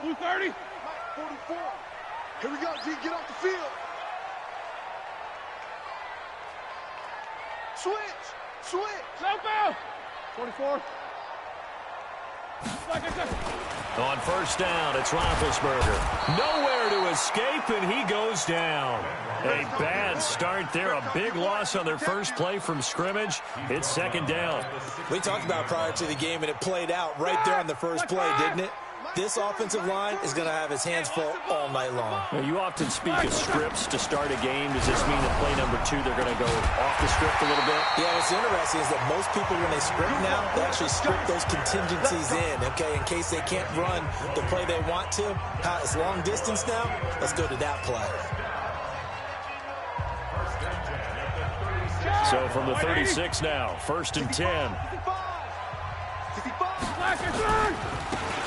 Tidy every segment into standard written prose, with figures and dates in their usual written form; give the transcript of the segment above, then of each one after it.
Blue 30. 44. Here we go, D. Get off the field. Switch. Jump out. 24. On first down, it's Roethlisberger. Nowhere to escape, and he goes down. A bad start there. A big loss on their first play from scrimmage. It's second down. We talked about prior to the game, and it played out right there on the first play, didn't it? This offensive line is going to have his hands full all night long. Now, you often speak of scripts to start a game. Does this mean that play number 2, they're going to go off the script a little bit? Yeah, what's interesting is that most people, when they script now, they actually script those contingencies in, okay, in case they can't run the play they want to. It's long distance now. Let's go to that play. So from the 36 now, first and 10.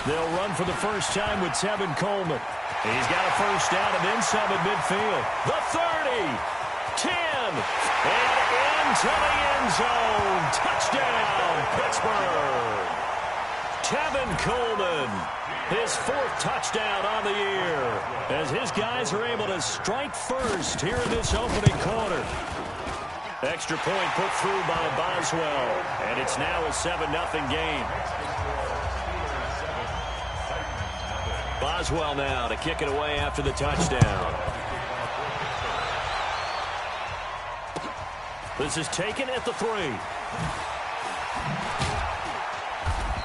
They'll run for the first time with Tevin Coleman. He's got a first down and then some at midfield. The 30, 10, and into the end zone. Touchdown, Pittsburgh. Tevin Coleman, his 4th touchdown on the year, as his guys are able to strike first here in this opening quarter. Extra point put through by Boswell, and it's now a 7-0 game. Boswell now to kick it away after the touchdown. This is taken at the 3.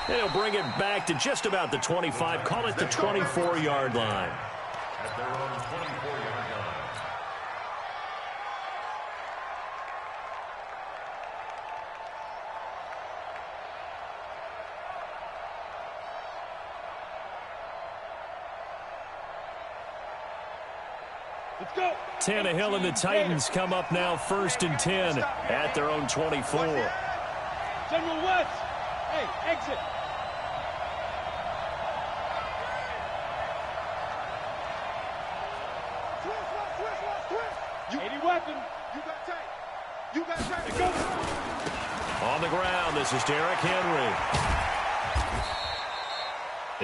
They'll bring it back to just about the 25. Call it the 24-yard line. At their own 24-yard line. Let's go. Tannehill and the Titans come up now first and 10 at their own 24. General West. Hey, exit. Twist. 80 weapon. You got tape. On the ground, this is Derrick Henry.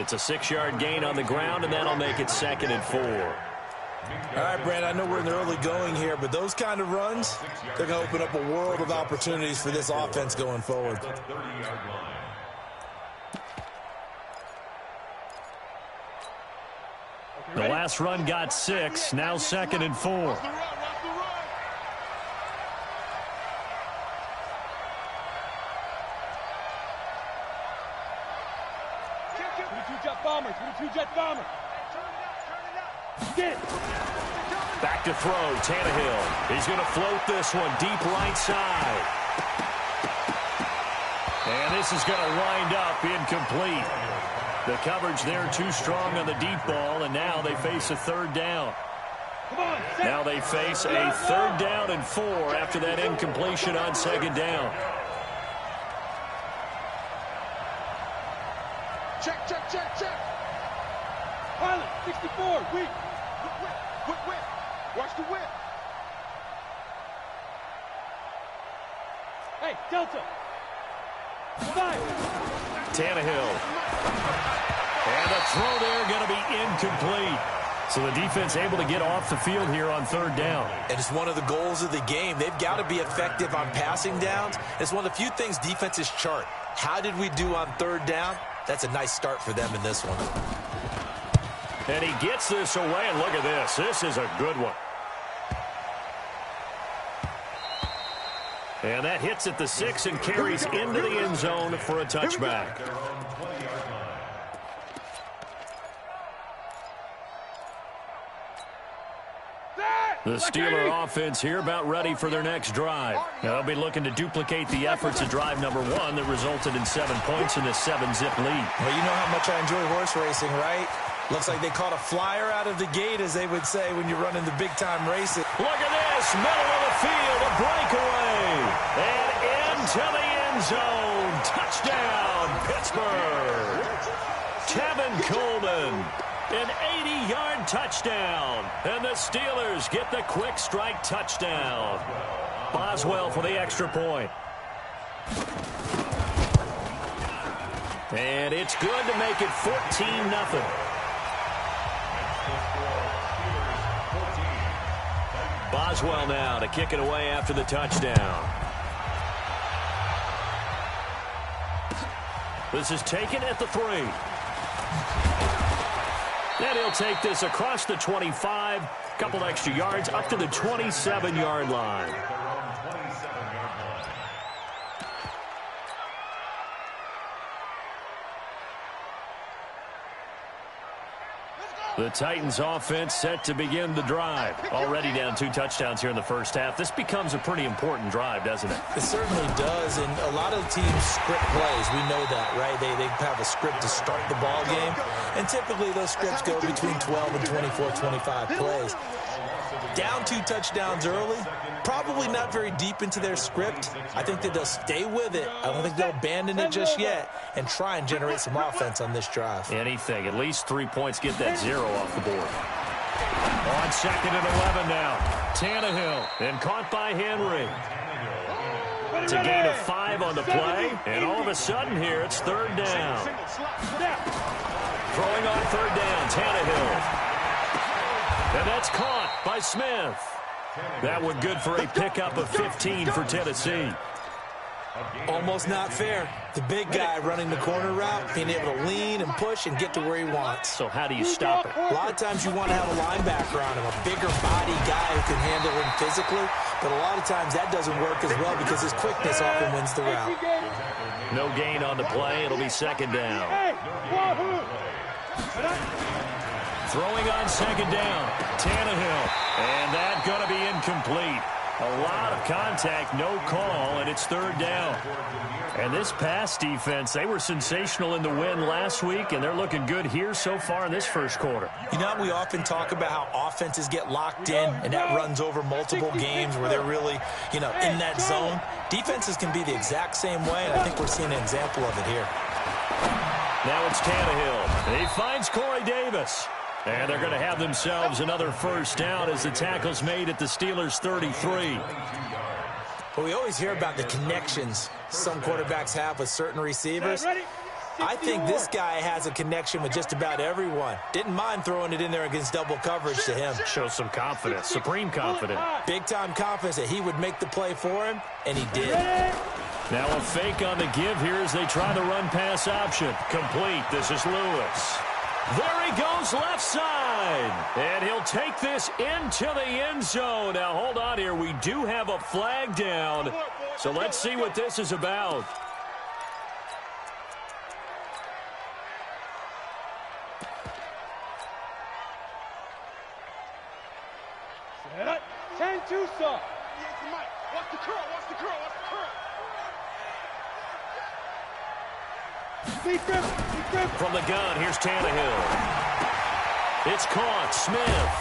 It's a 6-yard gain on the ground, and that'll make it 2nd and 4. All right, Brand, I know we're in the early going here, but those kind of runs, they're going to open up a world of opportunities for this offense going forward. The last run got 6, now 2nd and 4. Two-jet bomber. Get it. Back to throw, Tannehill. He's going to float this one deep right side. And this is going to wind up incomplete. The coverage there too strong on the deep ball, and now they face a 3rd down. Now they face a 3rd down and 4 after that incompletion on 2nd down. Check. Pilot, 64, weak. Whip. Watch the whip. Hey, Delta. 5. Tannehill. And the throw there going to be incomplete. So the defense able to get off the field here on 3rd down. And it's one of the goals of the game. They've got to be effective on passing downs. It's one of the few things defenses chart. How did we do on 3rd down? That's a nice start for them in this one. And he gets this away, and look at this. This is a good one. And that hits at the 6 and carries into the end zone for a touchback. The Steeler offense here about ready for their next drive. They'll be looking to duplicate the efforts of drive number 1 that resulted in 7 points in the 7-zip lead. Well, you know how much I enjoy horse racing, right? Looks like they caught a flyer out of the gate, as they would say when you're running the big-time races. Look at this, middle of the field, a breakaway, and into the end zone. Touchdown, Pittsburgh. Tevin Coleman, an 80-yard touchdown, and the Steelers get the quick strike touchdown. Boswell for the extra point. And it's good to make it 14-0. Boswell now to kick it away after the touchdown. This is taken at the 3. And he'll take this across the 25. Couple extra yards up to the 27-yard line. The Titans offense set to begin the drive. Already down 2 touchdowns here in the first half. This becomes a pretty important drive, doesn't it? It certainly does, and a lot of teams script plays. We know that, right? They have a script to start the ball game, and typically those scripts go between 12 and 24, 25 plays. Down 2 touchdowns early, probably not very deep into their script. I think that they'll stay with it. I don't think they'll abandon it just yet and try and generate some offense on this drive. Anything. At least 3 points. Get that 0 off the board. On 2nd and 11 now. Tannehill and caught by Henry. It's a gain of 5 on the play, and all of a sudden here it's 3rd down. Throwing on 3rd down, Tannehill. And that's caught by Smith. That one good for a pickup of 15 for Tennessee. Almost not fair. The big guy running the corner route, being able to lean and push and get to where he wants. So how do you stop it? A lot of times you want to have a linebacker on him, a bigger body guy who can handle him physically. But a lot of times that doesn't work as well because his quickness often wins the route. No gain on the play. It'll be 2nd down. Throwing on 2nd down, Tannehill, and that's going to be incomplete. A lot of contact, no call, and it's 3rd down. And this pass defense, they were sensational in the win last week, and they're looking good here so far in this first quarter. You know, we often talk about how offenses get locked in, and that runs over multiple games where they're really, in that zone. Defenses can be the exact same way, and I think we're seeing an example of it here. Now it's Tannehill, and he finds Corey Davis. And they're going to have themselves another 1st down as the tackle's made at the Steelers' 33. But we always hear about the connections some quarterbacks have with certain receivers. I think this guy has a connection with just about everyone. Didn't mind throwing it in there against double coverage to him. Shows some confidence, supreme confidence. Big-time confidence that he would make the play for him, and he did. Now a fake on the give here as they try the run-pass option. Complete. This is Lewis. There he goes left side. And he'll take this into the end zone. Now, hold on here. We do have a flag down. So let's see what this is about. Set up. 10-2, sir. Watch the curl. Watch the curl. Watch the curl. From the gun, here's Tannehill. It's caught. Smith.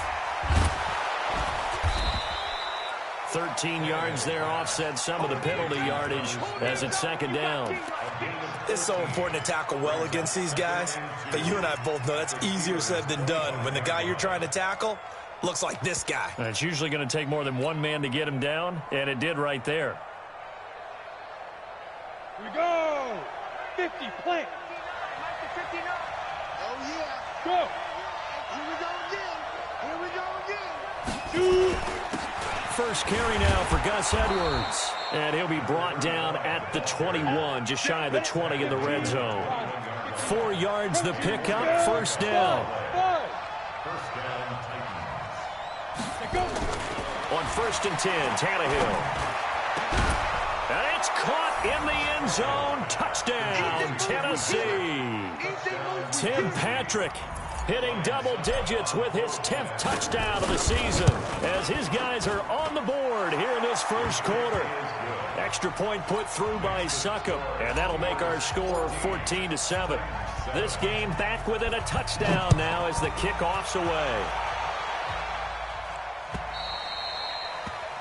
13 yards there, offset some of the penalty yardage as it's 2nd down. It's so important to tackle well against these guys, but you and I both know that's easier said than done. When the guy you're trying to tackle looks like this guy. And it's usually going to take more than one man to get him down, and it did right there. Here we go. 50, plant. Oh, yeah. Go. Here we go again. Here we go again. 2. First carry now for Gus Edwards. And he'll be brought down at the 21, just shy of the 20 in the red zone. 4 yards the pickup, 1st down. On 1st and 10, Tannehill. And it's caught in the end zone. Touchdown, Tennessee. Tim Patrick hitting double digits with his 10th touchdown of the season as his guys are on the board here in this first quarter. Extra point put through by Succop, and that'll make our score 14-7. This game back within a touchdown now as the kickoff's away.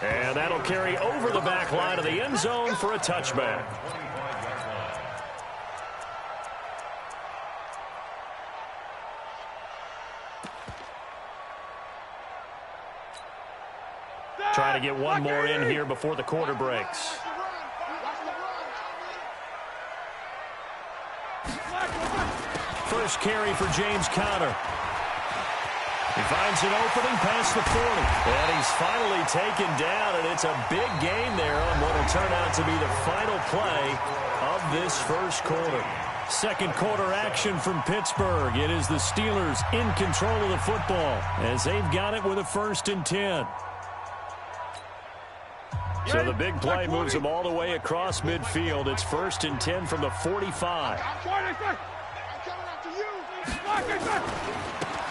And that'll carry over the back line of the end zone for a touchback. Trying to get one more in here before the quarter breaks. First carry for James Conner. He finds an opening past the 40. And he's finally taken down, and it's a big gain there on what will turn out to be the final play of this first quarter. Second quarter action from Pittsburgh. It is the Steelers in control of the football as they've got it with a 1st and 10. So the big play moves them all the way across midfield. It's 1st and 10 from the 45.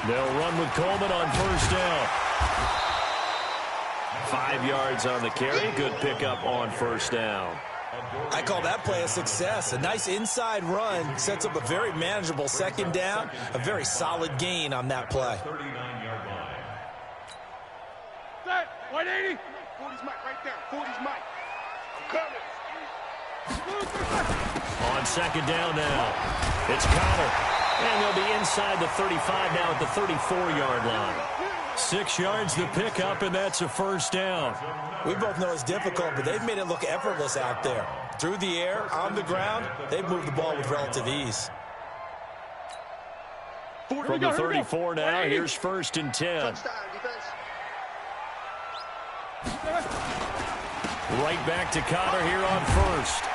They'll run with Coleman on 1st down. 5 yards on the carry. Good pickup on 1st down. I call that play a success. A nice inside run sets up a very manageable 2nd down. A very solid gain on that play. 39-yard line. Set. 180. 40's Mike right there. 40's Mike. On 2nd down now, it's Connor. And they'll be inside the 35 now at the 34-yard line. 6 yards the pickup, and that's a 1st down. We both know it's difficult, but they've made it look effortless out there. Through the air, on the ground, they've moved the ball with relative ease. From the 34 now, here's 1st and 10. Right back to Connor here on 1st.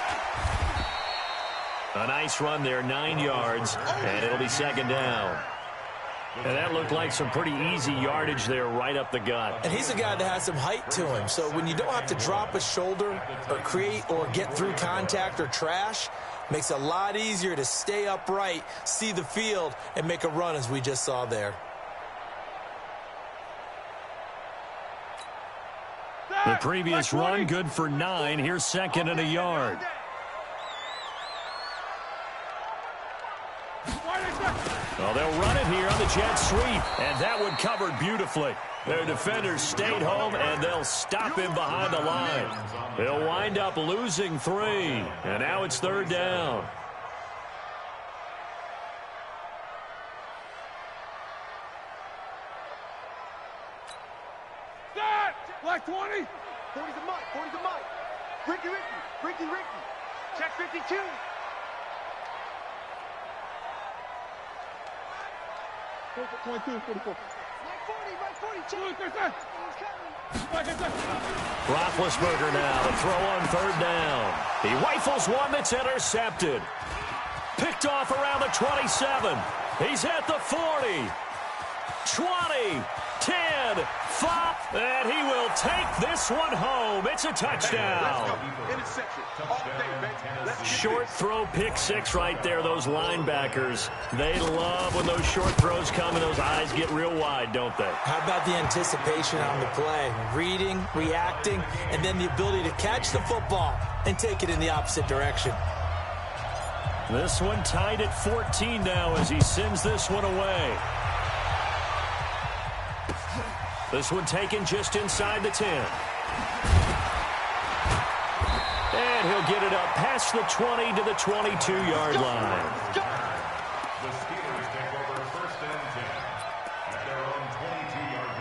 A nice run there, 9 yards, and it'll be 2nd down. And that looked like some pretty easy yardage there right up the gut. And he's a guy that has some height to him, so when you don't have to drop a shoulder or create or get through contact or trash, makes it a lot easier to stay upright, see the field, and make a run as we just saw there. The previous run good for 9. Here's 2nd and a yard. Well, they'll run it here on the jet sweep, and that one covered beautifully. Their defenders stayed home, and they'll stop him behind the line. They'll wind up losing 3, and now it's 3rd down. Set. Black 20. 40's a Mike. 40's a Mike. Ricky. Check 52. Mike 40. Check. Roethlisberger now to throw on 3rd down. He rifles one that's intercepted. Picked off around the 27. He's at the 40. 20, 10, 5, and he will take this one home. It's a touchdown. Short throw, pick 6 right there. Those linebackers, they love when those short throws come and those eyes get real wide, don't they? How about the anticipation on the play? Reading, reacting, and then the ability to catch the football and take it in the opposite direction. This one tied at 14 now as he sends this one away. This one taken just inside the 10. And he'll get it up past the 20 to the 22-yard line. The Steelers take over 1st and 10 at their own 22-yard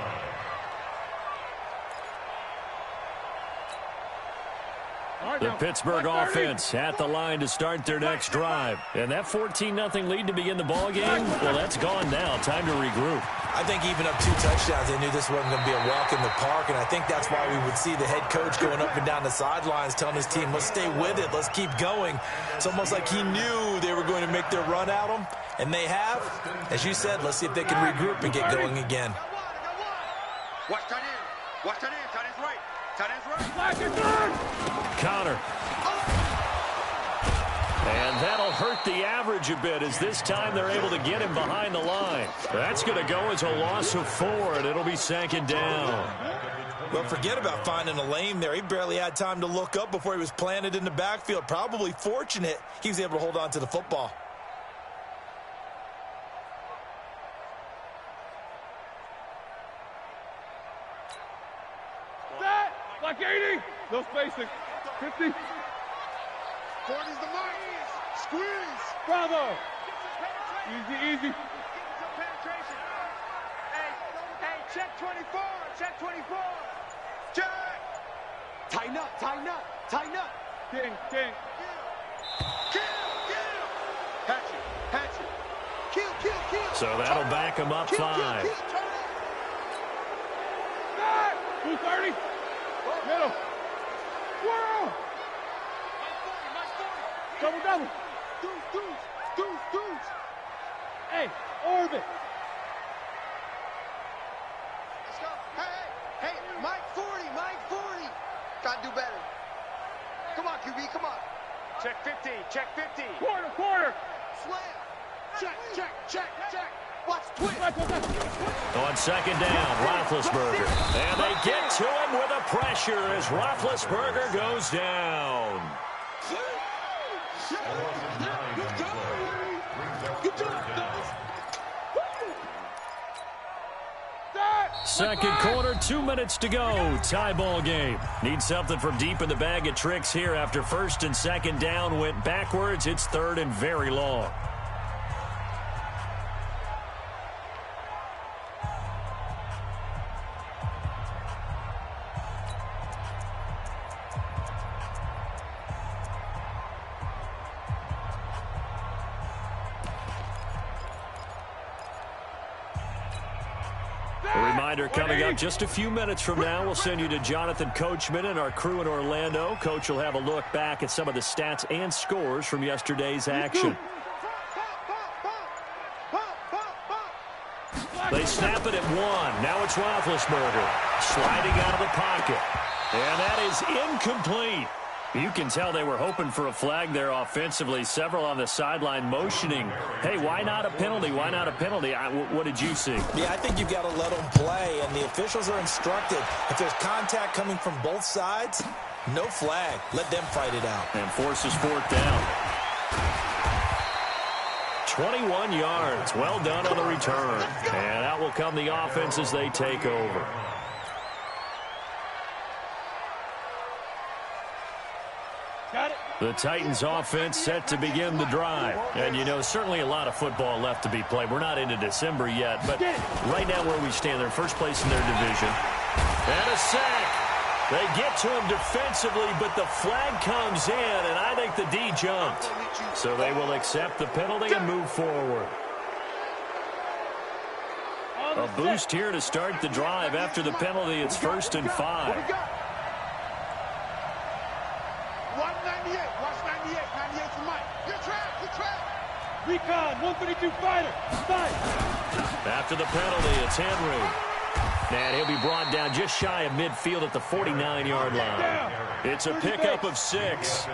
line. The Pittsburgh offense at the line to start their next drive. And that 14-0 lead to begin the ball game, well, that's gone now. Time to regroup. I think even up 2 touchdowns, they knew this wasn't going to be a walk in the park, and I think that's why we would see the head coach going up and down the sidelines telling his team, let's stay with it, let's keep going. It's almost like he knew they were going to make their run at him, and they have. As you said, let's see if they can regroup and get going again. Watch tight end. Watch tight end. Tight end's right. Tight end's right. Connor. And that'll hurt the average a bit as this time they're able to get him behind the line. That's going to go as a loss of 4, and it'll be 2nd down. Well, forget about finding a lane there. He barely had time to look up before he was planted in the backfield. Probably fortunate he was able to hold on to the football. Set. Black 80. No spacing. 50. 40's the Mike. Squeeze. Bravo. Easy. Hey, check 24. Check 24. Check. Tighten up. King. Kill. Hatch it. Kill. So that'll back him up 5. 230. Middle. Whoa! Double, double. Deuce. Hey, orbit. Let's go. Hey, Mike 40. Gotta do better. Come on, QB, come on. Check 50. Quarter. Slam. Check. Watch, twist. On second down, Roethlisberger. And they get to him with a pressure as Roethlisberger goes down. Second quarter, 2 minutes to go. Tie ball game. Need something from deep in the bag of tricks here after first and second down went backwards. It's third and very long. Coming up just a few minutes from now, we'll send you to Jonathan Coachman and our crew in Orlando. Coach will have a look back at some of the stats and scores from yesterday's action. They snap it at one. Now it's Roethlisberger sliding out of the pocket. And that is incomplete. You can tell they were hoping for a flag there offensively. Several on the sideline motioning. Hey, why not a penalty? Why not a penalty? What did you see? Yeah, I think you've got to let them play, and the officials are instructed. If there's contact coming from both sides, no flag. Let them fight it out. And forces fourth down. 21 yards. Well done on the return. And out will come the offense as they take over. The Titans offense set to begin the drive. And, you know, certainly a lot of football left to be played. We're not into December yet, but right now where we stand, they're first place in their division. And a sack. They get to him defensively, but the flag comes in, and I think the D jumped. So they will accept the penalty and move forward. A boost here to start the drive. After the penalty, it's 1st and 5. 198. Watch 98. 98 to Mike. Good trap. Recon. 132 fighter. Fight. After the penalty, it's Henry. And he'll be brought down just shy of midfield at the 49-yard line. It's a pickup of 6.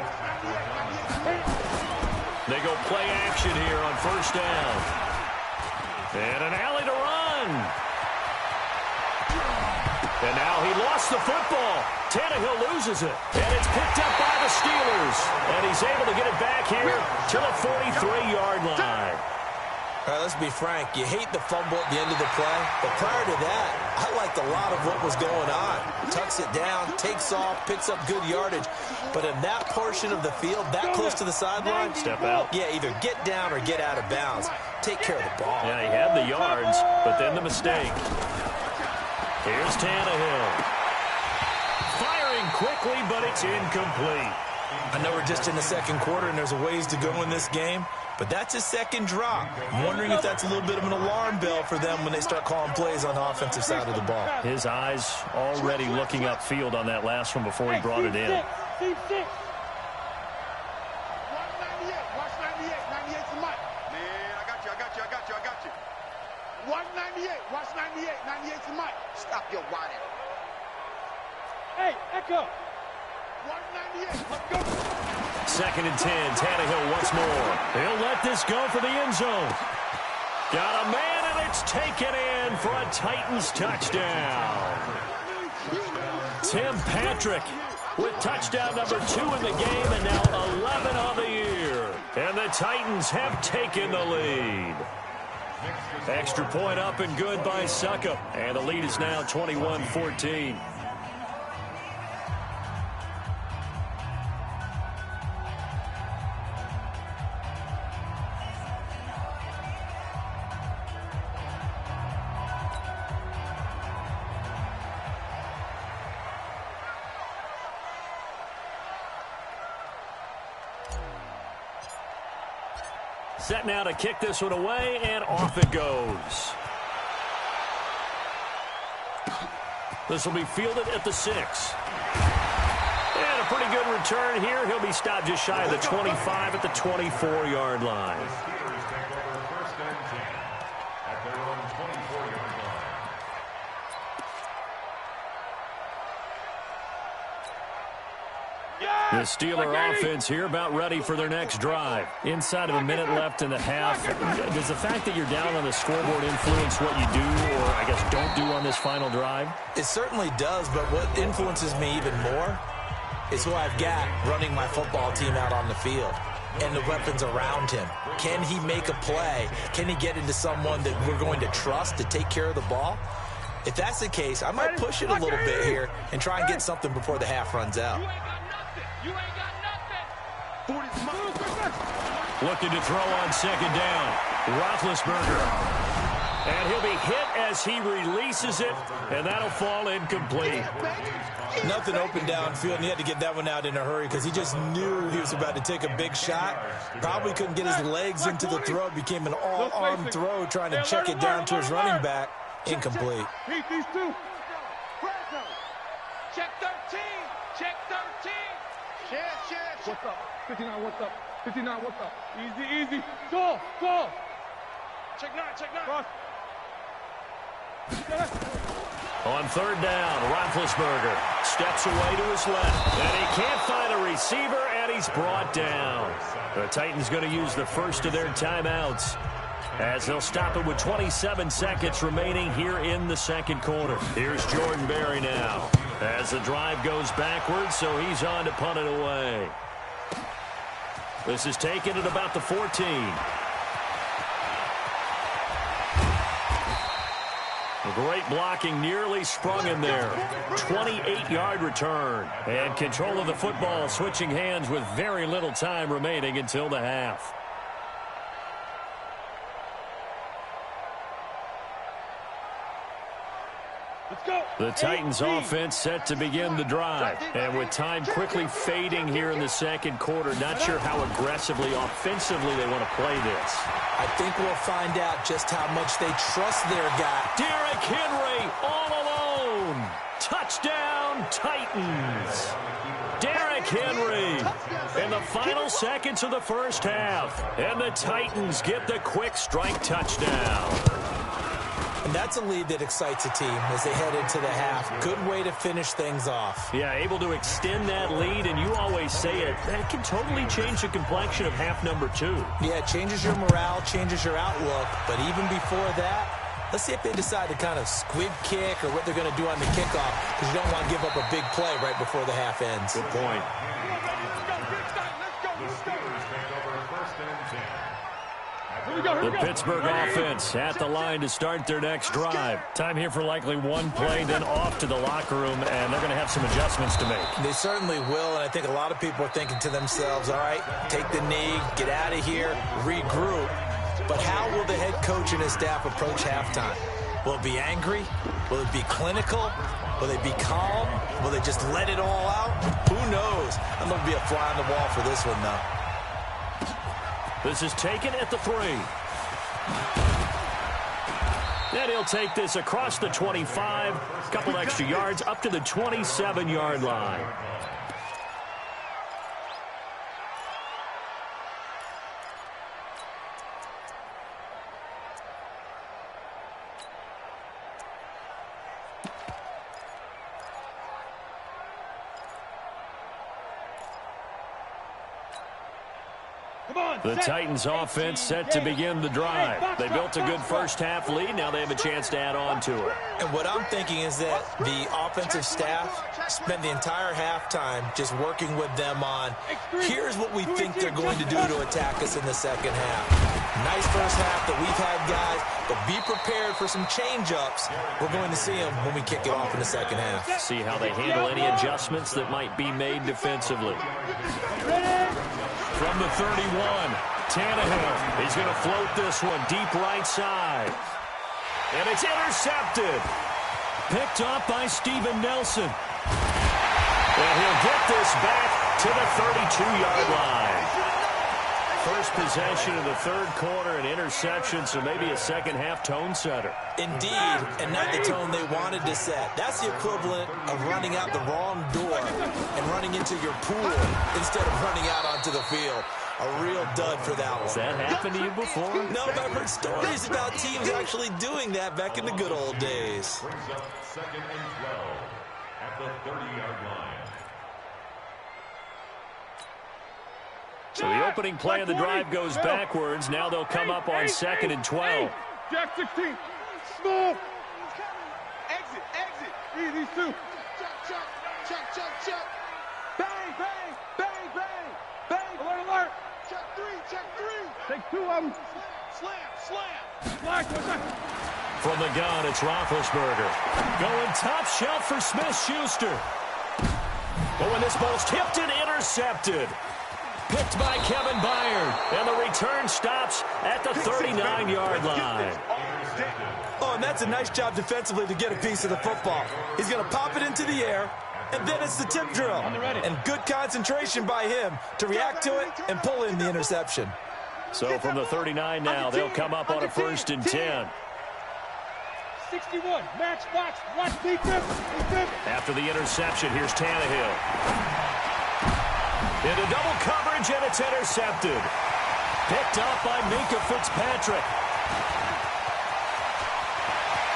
They go play action here on first down. And an alley to run. And now he lost the football. Tannehill loses it. And it's picked up by the Steelers. And he's able to get it back here to the 43-yard line. All right, let's be frank. You hate the fumble at the end of the play. But prior to that, I liked a lot of what was going on. Tucks it down, takes off, picks up good yardage. But in that portion of the field, that close to the sideline, step out. Yeah, either get down or get out of bounds. Take care of the ball. Yeah, he had the yards, but then the mistake. Here's Tannehill. Firing quickly, but it's incomplete. I know we're just in the second quarter and there's a ways to go in this game, but that's his second drop. I'm wondering if that's a little bit of an alarm bell for them when they start calling plays on the offensive side of the ball. His eyes already looking upfield on that last one before he brought it in. 198. Watch 98. 98 to Mike. Man, I got you. 198. Watch 98. 98 to Mike. Stop your whining. Hey, Echo. 198. Let's go. 2nd and 10. Tannehill once more. He'll let this go for the end zone. Got a man, and it's taken in for a Titans touchdown. Tim Patrick with touchdown number 2 in the game, and now 11 on the year. And the Titans have taken the lead. Extra point up and good by Suckup. And the lead is now 21-14. Set now to kick this one away, and off it goes. This will be fielded at the 6. And a pretty good return here. He'll be stopped just shy of the 25 at the 24-yard line. The Steelers take over first and 10 at their own 24-yard line. The Steeler offense here about ready for their next drive. Inside of a minute left in the half. Does the fact that you're down on the scoreboard influence what you do or, I guess, don't do on this final drive? It certainly does, but what influences me even more is who I've got running my football team out on the field and the weapons around him. Can he make a play? Can he get into someone that we're going to trust to take care of the ball? If that's the case, I might push it a little bit here and try and get something before the half runs out. You ain't got nothing. Looking to throw on second down. Roethlisberger. And he'll be hit as he releases it, and that'll fall incomplete. Nothing open downfield, and he had to get that one out in a hurry because he just knew he was about to take a big shot. Probably couldn't get his legs into the throw. Became an all-arm throw trying to check it down to his running back. Incomplete. Beat these two. Check 13. Check 13. Chance. What's up? 59, what's up? 59, what's up? Easy. Go. Check 9. Cross. On third down, Roethlisberger steps away to his left. And he can't find a receiver, and he's brought down. The Titans going to use the first of their timeouts as they'll stop it with 27 seconds remaining here in the second quarter. Here's Jordan Berry now as the drive goes backwards, so he's on to punt it away. This is taken at about the 14. Great blocking, nearly sprung in there. 28-yard return. And control of the football switching hands with very little time remaining until the half. The Titans offense set to begin the drive. And with time quickly fading here in the second quarter, not sure how aggressively, offensively they want to play this. I think we'll find out just how much they trust their guy. Derrick Henry all alone. Touchdown, Titans. Derrick Henry in the final seconds of the first half. And the Titans get the quick strike touchdown. And that's a lead that excites a team as they head into the half. Good way to finish things off. Yeah, able to extend that lead, and you always say it, that can totally change the complexion of half number 2. Yeah, it changes your morale, changes your outlook. But even before that, let's see if they decide to kind of squib kick or what they're going to do on the kickoff, because you don't want to give up a big play right before the half ends. Good point. The Steelers take over first and 10. The Pittsburgh offense at the line to start their next drive. Time here for likely one play, then off to the locker room, and they're going to have some adjustments to make. They certainly will, and I think a lot of people are thinking to themselves, all right, take the knee, get out of here, regroup. But how will the head coach and his staff approach halftime? Will it be angry? Will it be clinical? Will they be calm? Will they just let it all out? Who knows? I'm going to be a fly on the wall for this one, though. This is taken at the 3. And he'll take this across the 25, a couple extra yards, up to the 27-yard line. The Titans offense set to begin the drive. They built a good first half lead. Now they have a chance to add on to it. And what I'm thinking is that the offensive staff spent the entire halftime just working with them on, here's what we think they're going to do to attack us in the second half. Nice first half that we've had, guys, but be prepared for some change-ups. We're going to see them when we kick it off in the second half. See how they handle any adjustments that might be made defensively. From the 31, Tannehill. He's going to float this one deep right side. And it's intercepted. Picked off by Steven Nelson. And he'll get this back to the 32-yard line. First possession of the third quarter, an interception, so maybe a second-half tone setter. Indeed, and not the tone they wanted to set. That's the equivalent of running out the wrong door and running into your pool instead of running out onto the field. A real dud for that one. Has that happened to you before? No, but I've heard stories about teams actually doing that back in the good old days. Brings up 2nd and 12 at the 30-yard line. So the opening play of the drive goes backwards. Now they'll come up on 2nd and 12. Jack 16. Small. Exit. Read these two. Check. Bang. Alert. Check three. Take 2 of them. Slam. Slash. From the gun, it's Roethlisberger. Going top shelf for Smith-Schuster. But when this ball's tipped and intercepted. Picked by Kevin Byard. And the return stops at the 39-yard line. Oh, and that's a nice job defensively to get a piece of the football. He's going to pop it into the air, and then it's the tip drill. And good concentration by him to react to it and pull in the interception. So from the 39 now, they'll come up on a 1st and 10. 61. Match box. Watch defense. After the interception, here's Tannehill. Into double coverage, and it's intercepted. Picked up by Minkah Fitzpatrick.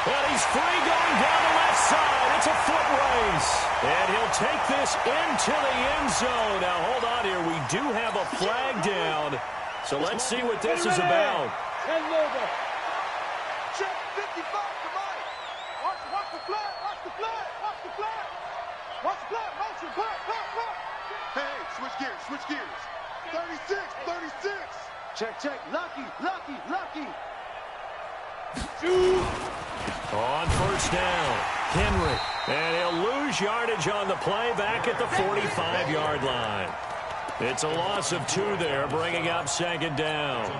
And he's free going down the left side. It's a foot race. And he'll take this into the end zone. Now, hold on here. We do have a flag down. So let's see what this is about. Check 55 to Mike. Watch the flag. Motion. Block. Hey, switch gears. 36. Check. Lucky. On 1st down, Henry. And he'll lose yardage on the play back at the 45-yard line. It's a loss of 2 there, bringing up 2nd down.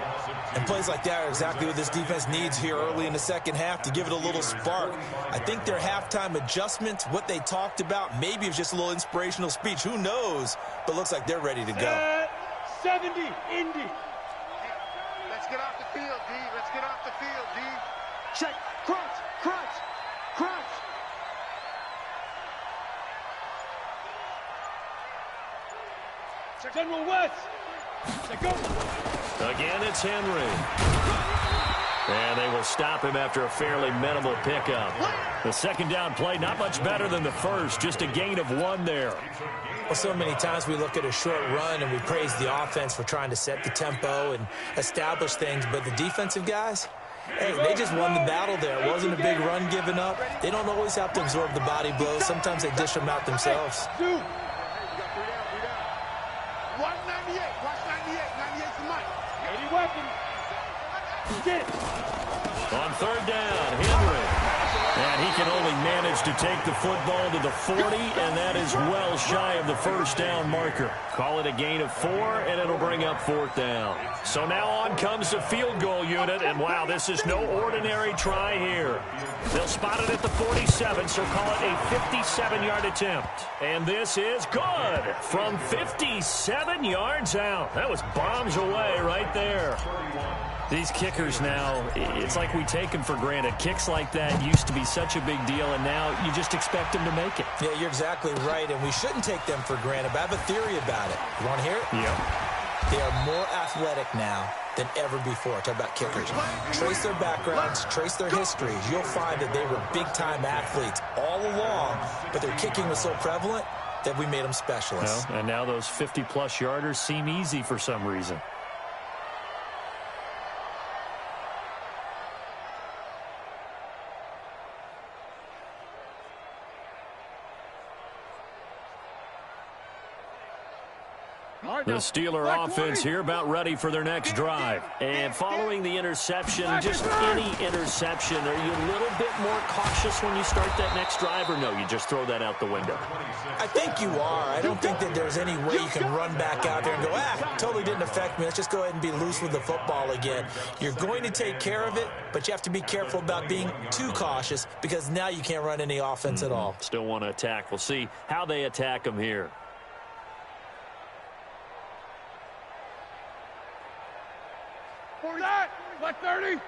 And plays like that are exactly what this defense needs here early in the second half to give it a little spark. I think their halftime adjustments, what they talked about, maybe it's just a little inspirational speech. Who knows? But looks like they're ready to go. 70, Indy. Let's get off the field, D. Check. Crunch. General West. Go. Again, it's Henry. And they will stop him after a fairly minimal pickup. The 2nd down play, not much better than the first, just a gain of 1 there. Well, so many times we look at a short run and we praise the offense for trying to set the tempo and establish things, but the defensive guys, hey, they just won the battle there. It wasn't a big run given up. They don't always have to absorb the body blows. Sometimes they dish them out themselves. 198. Watch 98 for Mike. 80 weapons. Get it. On 3rd down, Henry. And he can only manage to take the football to the 40, and that is well shy of the 1st down marker. Call it a gain of 4, and it'll bring up 4th down. So now on comes the field goal unit, and wow, this is no ordinary try here. They'll spot it at the 47, so call it a 57-yard attempt. And this is good from 57 yards out. That was bombs away right there. These kickers now, it's like we take them for granted. Kicks like that used to be such a big deal, and now you just expect them to make it. Yeah, you're exactly right, and we shouldn't take them for granted, but I have a theory about it. You want to hear it? Yep. They are more athletic now than ever before. Talk about kickers. Trace their backgrounds, trace their histories. You'll find that they were big-time athletes all along, but their kicking was so prevalent that we made them specialists. Well, and now those 50-plus yarders seem easy for some reason. The Steeler offense here about ready for their next drive. And following the interception, just any interception, are you a little bit more cautious when you start that next drive, or no, you just throw that out the window? I think you are. I don't think that there's any way you can run back out there and go, totally didn't affect me. Let's just go ahead and be loose with the football again. You're going to take care of it, but you have to be careful about being too cautious because now you can't run any offense at all. Still want to attack. We'll see how they attack them here. 3.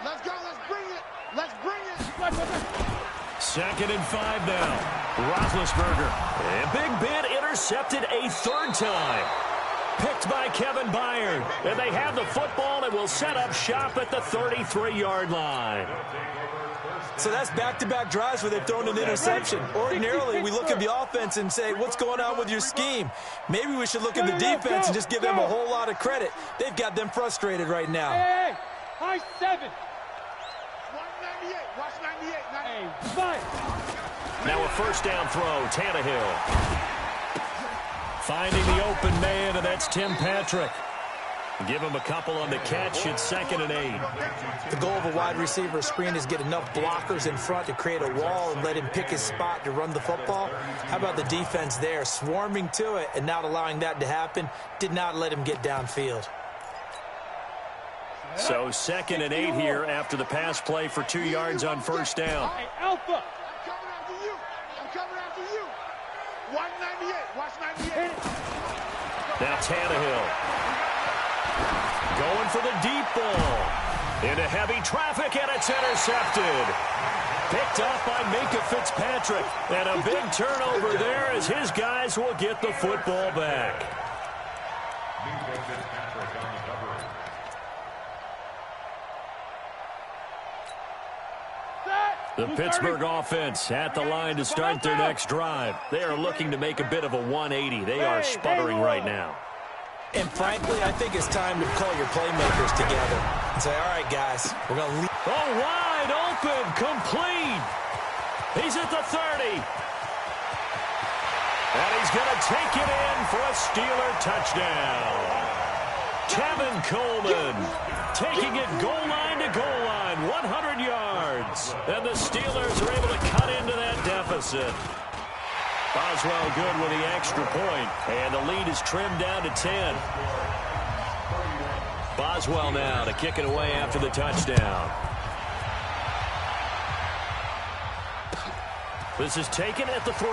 Let's go, let's bring it. Let's bring it. 2nd and 5 now. Roethlisberger. And Big Ben intercepted a 3rd time. Picked by Kevin Byard. And they have the football and will set up shop at the 33-yard line. So that's back-to-back drives where they've thrown an interception. Ordinarily, we look at the offense and say, what's going on with your scheme? Maybe we should look at the defense and just give them a whole lot of credit. They've got them frustrated right now. Hey, high 7. 198, watch 98. Hey, 5. Now a 1st down throw, Tannehill. Finding the open man, and that's Tim Patrick. Give him a couple on the catch. It's 2nd and 8. The goal of a wide receiver screen is get enough blockers in front to create a wall and let him pick his spot to run the football. How about the defense there, swarming to it and not allowing that to happen? Did not let him get downfield. So 2nd and 8 here after the pass play for 2 yards on 1st down. Hey, Alpha. I'm coming after you. I'm coming after you. 198, watch 98. Now Tannehill. Going for the deep ball. Into heavy traffic, and it's intercepted. Picked off by Minka Fitzpatrick. And a big turnover there as his guys will get the football back. Minka Fitzpatrick on the cover. The Pittsburgh offense at the line to start their next drive. They are looking to make a bit of a 180. They are sputtering right now. And frankly, I think it's time to call your playmakers together and say, all right, guys, we're going to leave. Oh, wide open, complete. He's at the 30. And he's going to take it in for a Steeler touchdown. Tevin Coleman taking it goal line to goal line, 100 yards. And the Steelers are able to cut into that deficit. Boswell good with the extra point, and the lead is trimmed down to 10. Boswell now to kick it away after the touchdown. This is taken at the 3.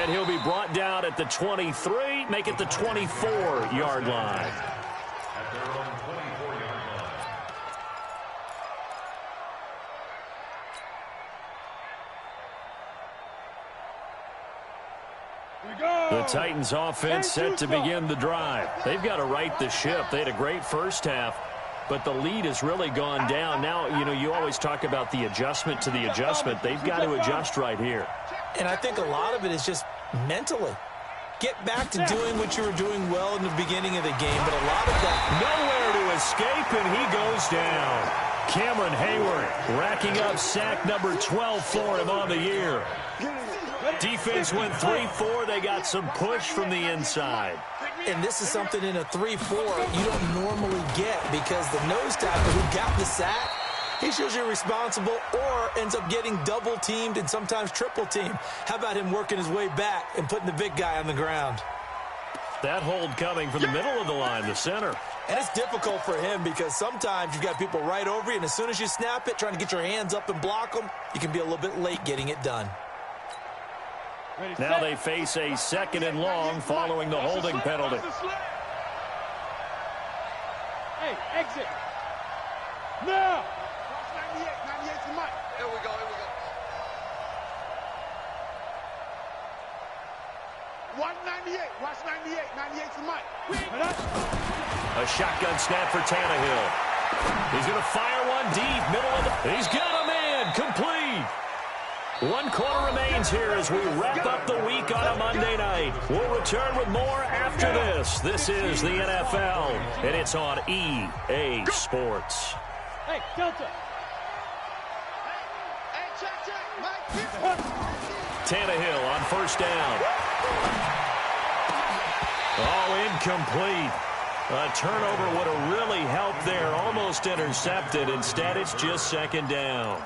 And he'll be brought down at the 23, make it the 24-yard line. At their own 24-yard line. The Titans offense set to begin the drive. They've got to right the ship. They had a great first half, but the lead has really gone down. Now, you always talk about the adjustment to the adjustment. They've got to adjust right here. And I think a lot of it is just mentally. Get back to doing what you were doing well in the beginning of the game, but a lot of that. Nowhere to escape, and he goes down. Cameron Hayward racking up sack number 12 for him on the year. Defense went 3-4. They got some push from the inside. And this is something in a 3-4 you don't normally get because the nose tackle who got the sack, he's usually responsible or ends up getting double-teamed and sometimes triple-teamed. How about him working his way back and putting the big guy on the ground? That hold coming from the middle of the line, the center. And it's difficult for him because sometimes you've got people right over you, and as soon as you snap it, trying to get your hands up and block them, you can be a little bit late getting it done. Now they face a 2nd and long following the holding penalty. Hey, exit. Now. 98 to Mike. Here we go. 198, watch 98, 98 to Mike. A shotgun snap for Tannehill. He's going to fire one deep, middle of the... He's got a man, complete. 1 quarter remains here as we wrap up the week on a Monday night. We'll return with more after this. This is the NFL, and it's on EA Sports. Hey, Delta. Hey, check. Mike. Tannehill on 1st down. Oh, incomplete. A turnover would have really helped there. Almost intercepted. Instead, it's just 2nd down.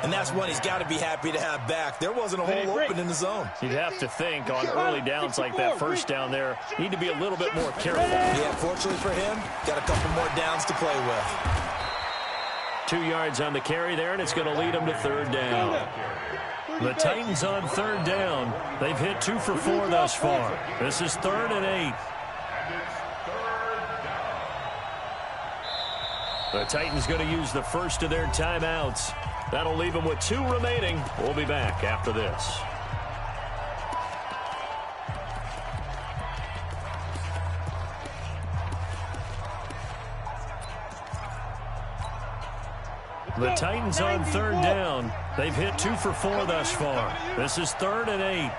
And that's one he's got to be happy to have back. There wasn't a hole open in the zone. You'd have to think on early downs like that 1st down there, need to be a little bit more careful. Yeah, fortunately for him, got a couple more downs to play with. 2 yards on the carry there, and it's going to lead them to third down. The Titans on third down. They've hit 2 for 4 thus far. This is 3rd and 8. The Titans going to use the first of their timeouts. That'll leave them with 2 remaining. We'll be back after this. The Titans on third down. They've hit 2 for 4 thus far. This is 3rd and 8.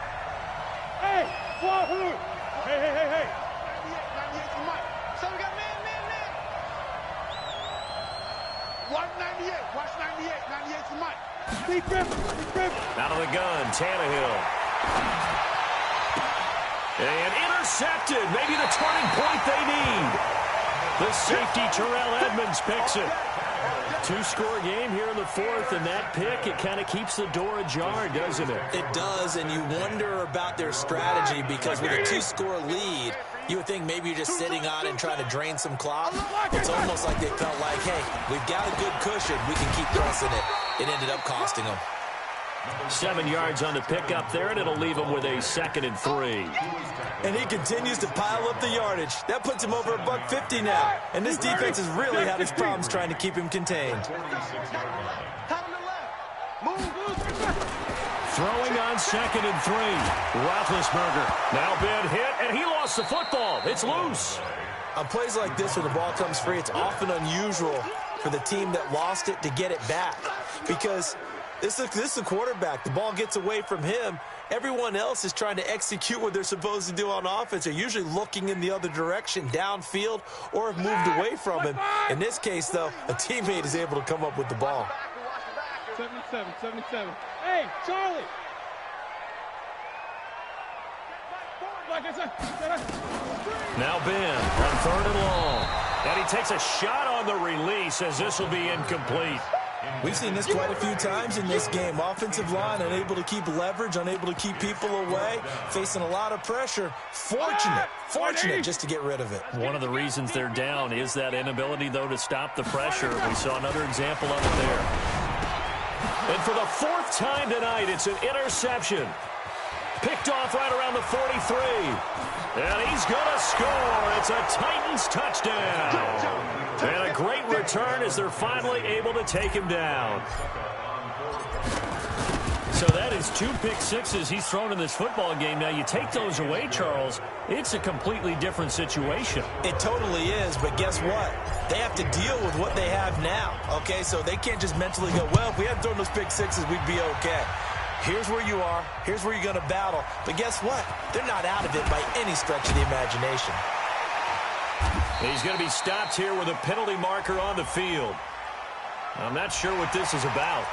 Hey, Wahoo! Hey. So we got man. 198. Watch 98. 98 for Mike. Steve Griffin. Out of the gun, Tannehill. And intercepted. Maybe the turning point they need. The safety, Terrell Edmonds, picks it. 2-score game here in the 4th, and that pick, it kind of keeps the door ajar, doesn't it? It does, and you wonder about their strategy because with a 2-score lead, you would think maybe you're just sitting on it and trying to drain some clock. It's almost like they felt like, hey, we've got a good cushion. We can keep pressing it. It ended up costing them. 7 yards on the pickup there, and it'll leave them with a 2nd and 3. And he continues to pile up the yardage. That puts him over $150 now. And this defense has really had its problems trying to keep him contained. Throwing on 2nd and 3. Roethlisberger now been hit, and he lost the football. It's loose. On plays like this where the ball comes free, it's often unusual for the team that lost it to get it back. Because this is a quarterback. The ball gets away from him. Everyone else is trying to execute what they're supposed to do on offense. They're usually looking in the other direction, downfield, or have moved away from him. In this case, though, a teammate is able to come up with the ball. 77. Hey, Charlie. Now Ben on 3rd and long. And he takes a shot on the release as this will be incomplete. We've seen this quite a few times in this game. Offensive line unable to keep leverage, unable to keep people away, facing a lot of pressure. Fortunate just to get rid of it. One of the reasons they're down is that inability, though, to stop the pressure. We saw another example of it there. And for the 4th time tonight, it's an interception. Picked off right around the 43. And he's going to score. It's a Titans touchdown. And a great return as they're finally able to take him down. So that is 2 pick sixes he's thrown in this football game. Now, you take those away, Charles, it's a completely different situation. It totally is, but guess what? They have to deal with what they have now, okay? So they can't just mentally go, well, if we hadn't thrown those pick sixes, we'd be okay. Here's where you are. Here's where you're going to battle. But guess what? They're not out of it by any stretch of the imagination. He's going to be stopped here with a penalty marker on the field. I'm not sure what this is about.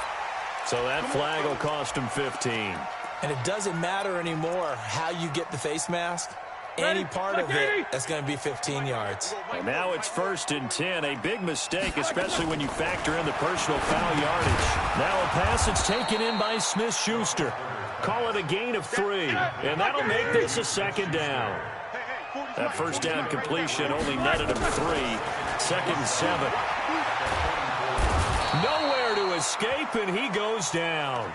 So that flag will cost him 15. And it doesn't matter anymore how you get the face mask. Any part of it, that's going to be 15 yards. And now it's 1st and 10. A big mistake, especially when you factor in the personal foul yardage. Now a pass that's taken in by Smith-Schuster. Call it a gain of 3. And that'll make this a 2nd down. That 1st down completion only netted him 3. 2nd and 7. Nowhere to escape, and he goes down.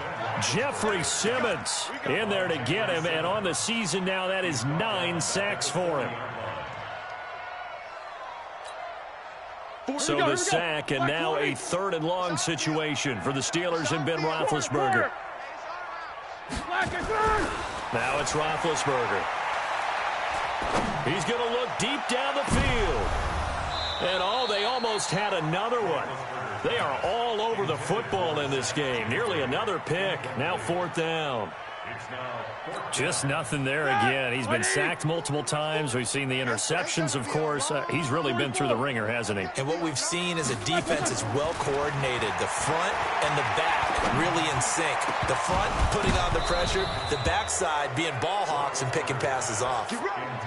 Jeffrey Simmons in there to get him, and on the season now, that is 9 sacks for him. So the sack, and now a 3rd and long situation for the Steelers and Ben Roethlisberger. Now it's Roethlisberger. He's going to look deep down the field. And they almost had another one. They are all over the football in this game. Nearly another pick. Now 4th down. Just nothing there again. He's been sacked multiple times. We've seen the interceptions, of course. He's really been through the ringer, hasn't he? And what we've seen is a defense that's well coordinated. The front and the back really in sync. The front putting on the pressure. The backside being ball hawks and picking passes off.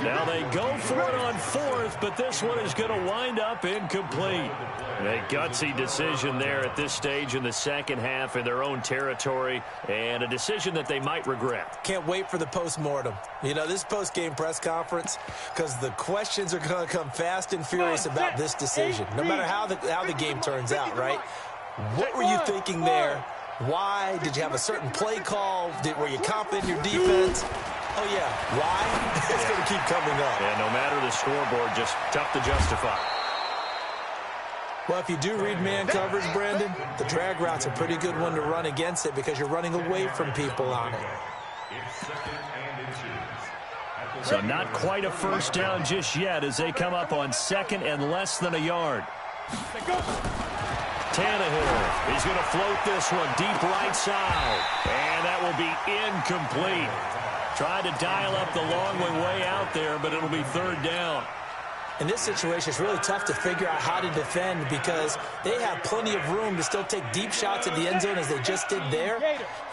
Now they go for it on 4th, but this one is going to wind up incomplete. A gutsy decision there at this stage in the second half in their own territory, and a decision that they might regret. Can't wait for the post-mortem. You know, this post-game press conference, because the questions are going to come fast and furious about this decision, no matter how the game turns out, right? What were you thinking there? Why? Did you have a certain play call? Were you confident in your defense? Oh, yeah. Why? It's going to keep coming up. Yeah, no matter the scoreboard, just tough to justify. Well, if you do read man coverage, Brandon, the drag route's a pretty good one to run against it because you're running away from people on it. So not quite a first down just yet as they come up on second and less than a yard. Tannehill is going to float this one deep right side. And that will be incomplete. Tried to dial up the long way out there, but it'll be third down. In this situation, it's really tough to figure out how to defend because they have plenty of room to still take deep shots at the end zone as they just did there.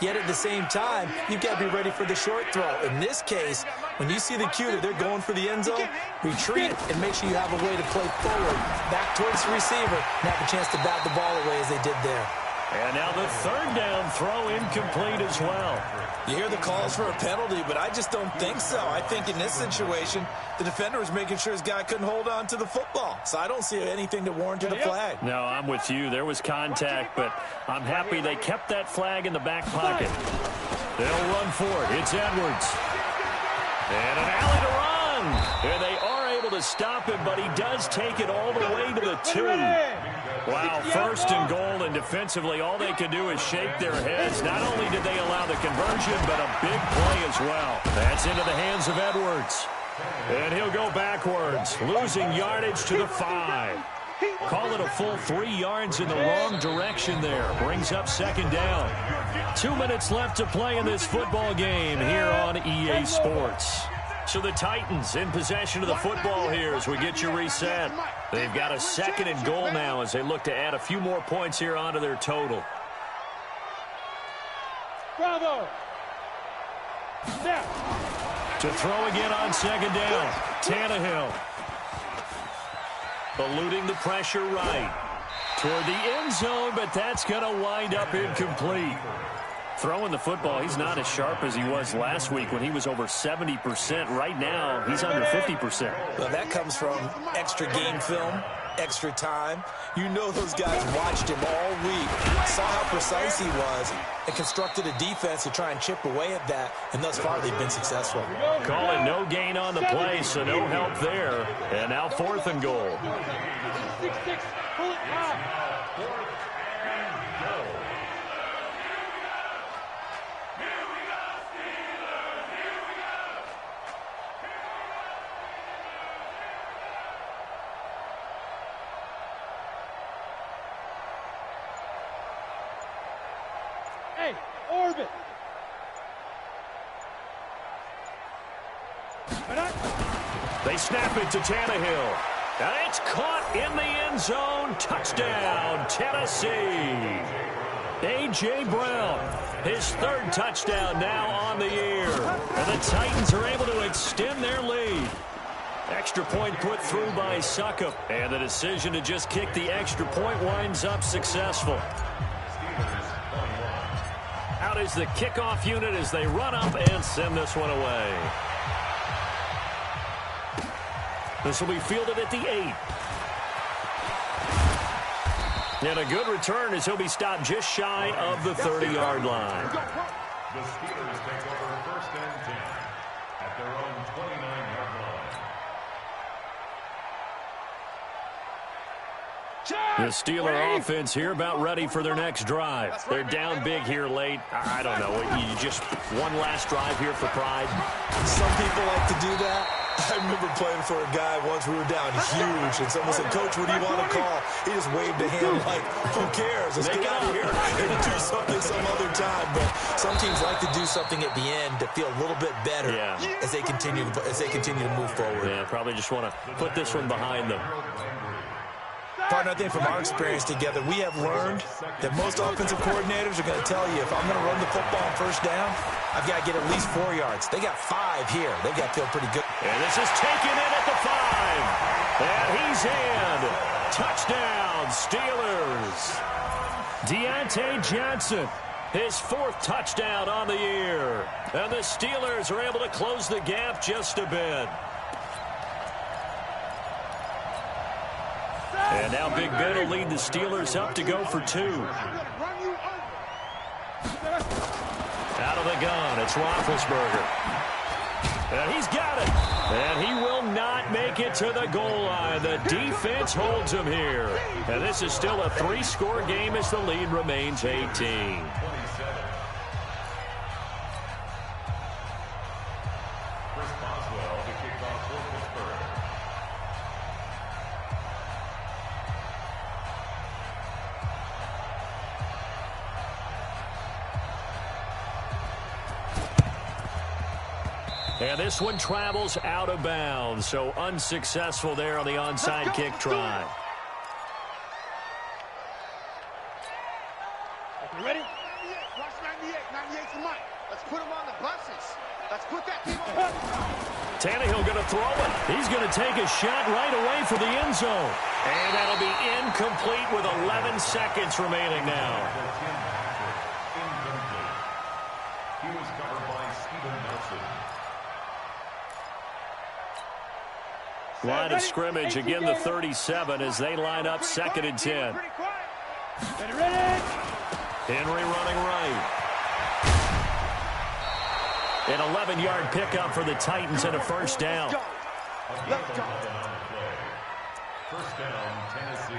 Yet at the same time, you've got to be ready for the short throw. In this case, when you see the cue that they're going for the end zone, retreat and make sure you have a way to play forward, back towards the receiver, and have a chance to bat the ball away as they did there. And now the third down throw incomplete as well. You hear the calls for a penalty, but I just don't think so. I think in this situation, the defender was making sure his guy couldn't hold on to the football. So I don't see anything that warranted a flag. No, I'm with you. There was contact, but I'm happy they kept that flag in the back pocket. They'll run for it. It's Edwards. And an alley to run. And they are able to stop him, but he does take it all the way to the 2. Wow, first and goal, and defensively, all they can do is shake their heads. Not only did they allow the conversion, but a big play as well. That's into the hands of Edwards. And he'll go backwards, losing yardage to the 5. Call it a full 3 yards in the wrong direction there. Brings up second down. 2 minutes left to play in this football game here on EA Sports. So the Titans in possession of the football here as we get you reset. They've got a second and goal now as they look to add a few more points here onto their total. Bravo. Snap. To throw again on second down. Tannehill. Eluding the pressure right. Toward the end zone, but that's going to wind up incomplete. Throwing the football, he's not as sharp as he was last week when he was over 70%. Right now, he's under 50%. Well, that comes from extra game film, extra time. You know those guys watched him all week, saw how precise he was, and constructed a defense to try and chip away at that, and thus far they've been successful. Calling no gain on the play, so no help there. And now fourth and goal. 6-6, pull it high. Hey, orbit. They snap it to Tannehill. And it's caught in the end zone. Touchdown, Tennessee. A.J. Brown, his third touchdown now on the year. And the Titans are able to extend their lead. Extra point put through by Suckup. And the decision to just kick the extra point winds up successful. Out is the kickoff unit as they run up and send this one away. This will be fielded at the 8. And a good return as he'll be stopped just shy of the 30-yard line. The Steelers take over first and 10 at their own 29-yard line. The Steeler offense here about ready for their next drive. They're down big here late. I don't know. You just one last drive here for pride. Some people like to do that. I remember playing for a guy once. We were down huge, and someone said, "Coach, what do you want to call?" He just waved a hand like, "Who cares? Let's get out of here and do something some other time." But some teams like to do something at the end to feel a little bit better as they continue to move forward. Yeah, probably just want to put this one behind them. Partner, I think from our experience together, we have learned that most offensive coordinators are going to tell you, if I'm going to run the football on first down, I've got to get at least 4 yards. They got 5 here. They've got to feel pretty good. And this is taken in at the 5. And he's in. Touchdown, Steelers. Deontay Johnson, his 4th touchdown on the year. And the Steelers are able to close the gap just a bit. And now Big Ben will lead the Steelers up to go for 2. Out of the gun, it's Roethlisberger. And he's got it. And he will not make it to the goal line. The defense holds him here. And this is still a 3-score game as the lead remains 18. And this one travels out of bounds, so unsuccessful there on the onside kick try. You ready? 98, watch 98. 98 for Mike. Let's put him on the buses. Let's put that team on. Tannehill going to throw it. He's going to take a shot right away for the end zone. And that'll be incomplete with 11 seconds remaining now. He was covered by Steven Nelson. Line of scrimmage, again the 37 as they line up 2nd and 10. Henry running right. An 11-yard pickup for the Titans and a first down. Let's go. First down, Tennessee.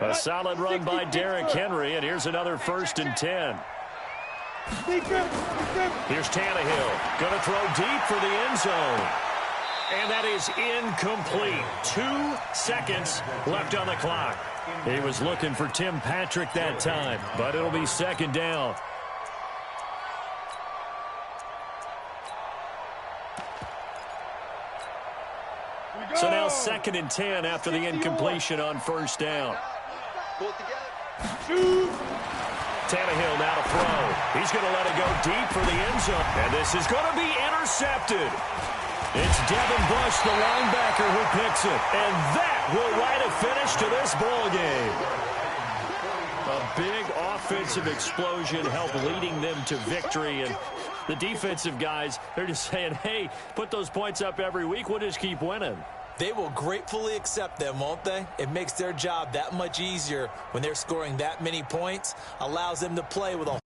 A solid run by Derrick Henry, and here's another 1st and 10. Here's Tannehill, going to throw deep for the end zone. And that is incomplete. 2 seconds left on the clock. He was looking for Tim Patrick that time, but it'll be 2nd down. So now 2nd and 10 after the incompletion on 1st down. Pull it together. Tannehill now to throw. He's going to let it go deep for the end zone. And this is going to be intercepted. It's Devin Bush, the linebacker, who picks it. And that will write a finish to this ball game. A big offensive explosion helped leading them to victory. And the defensive guys, they're just saying, hey, put those points up every week. We'll just keep winning. They will gratefully accept them, won't they? It makes their job that much easier when they're scoring that many points, allows them to play with a